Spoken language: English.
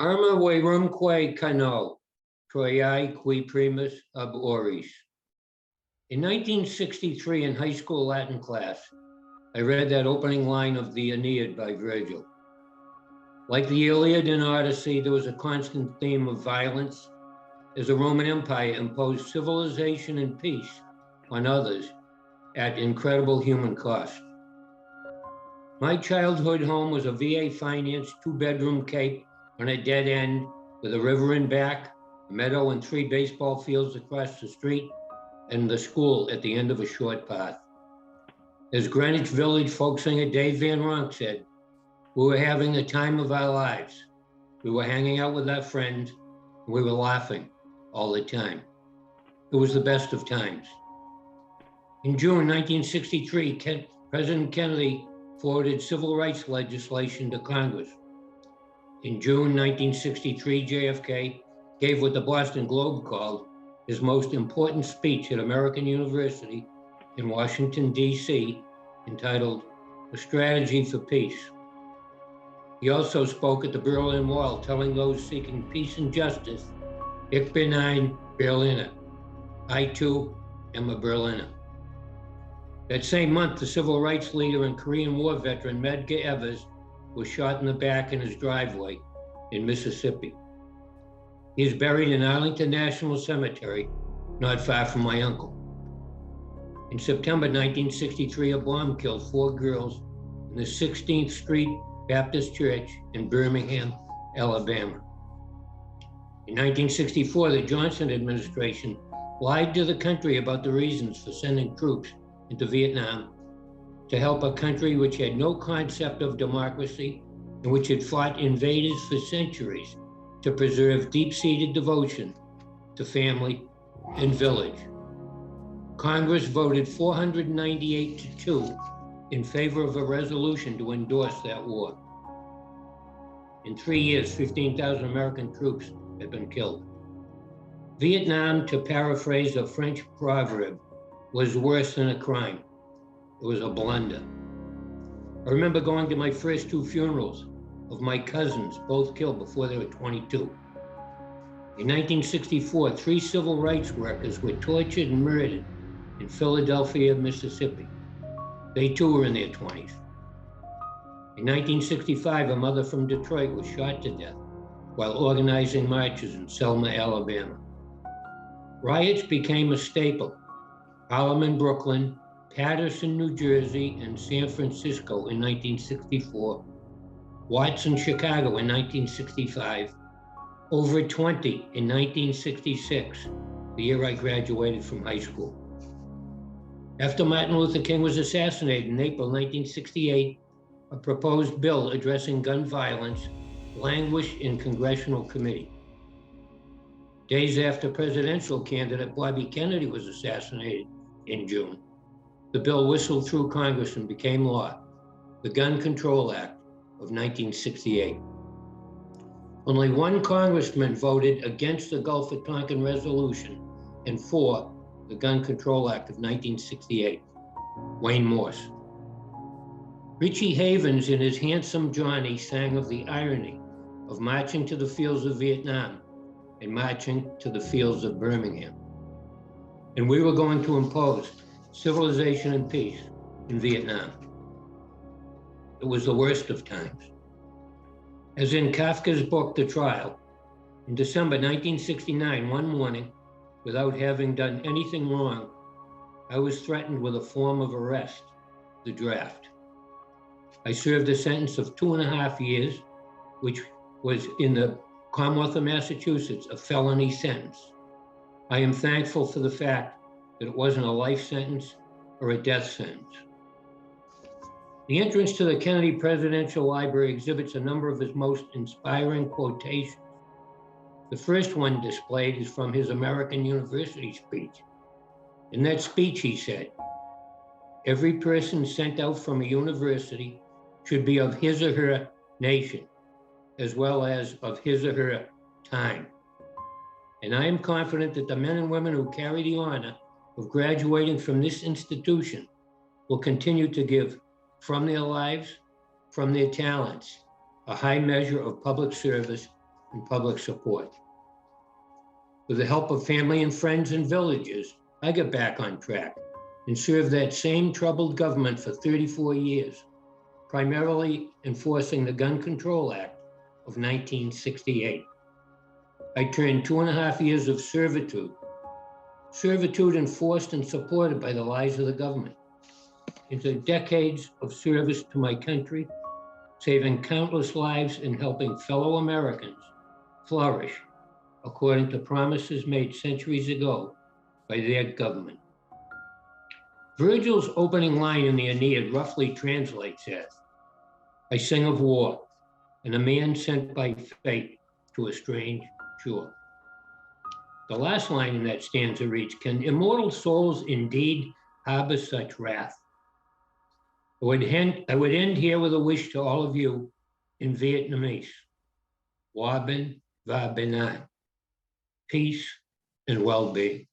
Arma verumque cano, Troiae qui primus ab oris. In 1963, in high school Latin class, I read that opening line of the Aeneid by Virgil. Like the Iliad and Odyssey, there was a constant theme of violence as the Roman Empire imposed civilization and peace on others at incredible human cost. My childhood home was a VA-financed two-bedroom cape on a dead end with a river in back, a meadow and 3 baseball fields across the street, and the school at the end of a short path. As Greenwich Village folk singer Dave Van Ronk said, we were having the time of our lives. We were hanging out with our friends, and we were laughing all the time. It was the best of times. In June 1963, President Kennedy forwarded civil rights legislation to Congress. In June 1963, JFK gave what the Boston Globe called his most important speech at American University in Washington, D.C., entitled A Strategy for Peace. He also spoke at the Berlin Wall, telling those seeking peace and justice, Ich bin ein Berliner. I too am a Berliner. That same month, the civil rights leader and Korean War veteran Medgar Evers was shot in the back in his driveway in Mississippi. He is buried in Arlington National Cemetery, not far from my uncle. In September 1963, a bomb killed 4 girls in the 16th Street Baptist Church in Birmingham, Alabama. In 1964, the Johnson administration lied to the country about the reasons for sending troops into Vietnam to help a country which had no concept of democracy and which had fought invaders for centuries to preserve deep-seated devotion to family and village. Congress voted 498 to 2 in favor of a resolution to endorse that war. In 3 years, 15,000 American troops had been killed. Vietnam, to paraphrase a French proverb, was worse than a crime. It was a blunder. I remember going to my first 2 funerals of my cousins, both killed before they were 22. In 1964, 3 civil rights workers were tortured and murdered in Philadelphia, Mississippi. They too were in their 20s. In 1965, a mother from Detroit was shot to death while organizing marches in Selma, Alabama. Riots became a staple. Harlem in Brooklyn, Paterson, New Jersey, and San Francisco in 1964, Watts in Chicago in 1965, over 20 in 1966, the year I graduated from high school. After Martin Luther King was assassinated in April 1968, a proposed bill addressing gun violence languished in congressional committee. Days after presidential candidate Bobby Kennedy was assassinated in June, the bill whistled through Congress and became law, the Gun Control Act of 1968. Only 1 congressman voted against the Gulf of Tonkin resolution and for the Gun Control Act of 1968, Wayne Morse. Richie Havens in his Handsome Johnny sang of the irony of marching to the fields of Vietnam and marching to the fields of Birmingham. And we were going to impose civilization and peace in Vietnam. It was the worst of times. As in Kafka's book, The Trial, in December 1969, one morning, without having done anything wrong, I was threatened with a form of arrest, the draft. I served a sentence of 2.5 years, which was in the Commonwealth of Massachusetts, a felony sentence. I am thankful for the fact that it wasn't a life sentence or a death sentence. The entrance to the Kennedy Presidential Library exhibits a number of his most inspiring quotations. The first one displayed is from his American University speech. In that speech, he said, "Every person sent out from a university should be of his or her nation, as well as of his or her time. And I am confident that the men and women who carry the honor of graduating from this institution will continue to give from their lives, from their talents, a high measure of public service and public support. With the help of family and friends and villagers, I got back on track and served that same troubled government for 34 years, primarily enforcing the Gun Control Act of 1968. I turned 2.5 years of servitude enforced and supported by the lies of the government, into decades of service to my country, saving countless lives and helping fellow Americans flourish according to promises made centuries ago by their government. Virgil's opening line in the Aeneid roughly translates as, "I sing of war, and a man sent by fate to a strange shore." The last line in that stanza reads, "Can immortal souls indeed harbor such wrath?" I would end here with a wish to all of you in Vietnamese. Hòa bình và bình an, peace and well-being.